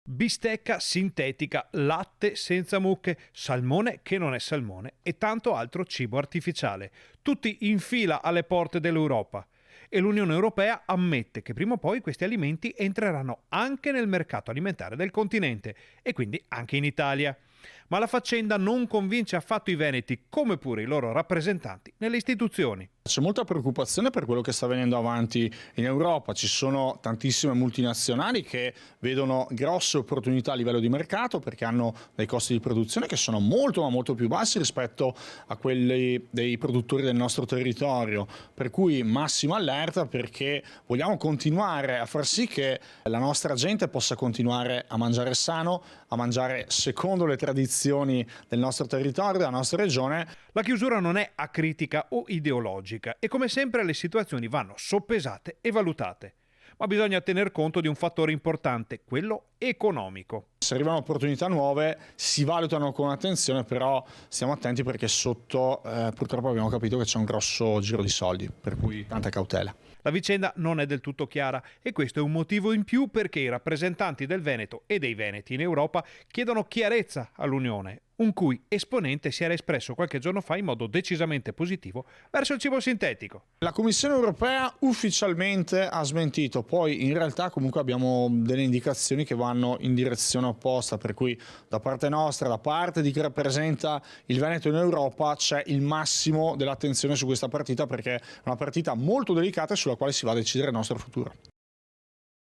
Bistecca sintetica, latte senza mucche, salmone che non è salmone e tanto altro cibo artificiale, tutti in fila alle porte dell'Europa. E l'Unione Europea ammette che prima o poi questi alimenti entreranno anche nel mercato alimentare del continente e quindi anche in Italia. Ma la faccenda non convince affatto i veneti, come pure i loro rappresentanti nelle istituzioni. C'è molta preoccupazione per quello che sta venendo avanti in Europa, ci sono tantissime multinazionali che vedono grosse opportunità a livello di mercato perché hanno dei costi di produzione che sono molto ma molto più bassi rispetto a quelli dei produttori del nostro territorio, per cui massima allerta perché vogliamo continuare a far sì che la nostra gente possa continuare a mangiare sano, a mangiare secondo le tradizioni del nostro territorio, della nostra regione. La chiusura non è acritica o ideologica e come sempre le situazioni vanno soppesate e valutate. Ma bisogna tener conto di un fattore importante, quello economico. Se arrivano opportunità nuove si valutano con attenzione, però stiamo attenti perché sotto purtroppo abbiamo capito che c'è un grosso giro di soldi, per cui tanta cautela. La vicenda non è del tutto chiara e questo è un motivo in più perché i rappresentanti del Veneto e dei Veneti in Europa chiedono chiarezza all'Unione, un cui esponente si era espresso qualche giorno fa in modo decisamente positivo verso il cibo sintetico. La Commissione europea ufficialmente ha smentito, poi in realtà comunque abbiamo delle indicazioni che vanno in direzione opposta, per cui da parte nostra, da parte di chi rappresenta il Veneto in Europa, c'è il massimo dell'attenzione su questa partita perché è una partita molto delicata e sulla quale si va a decidere il nostro futuro.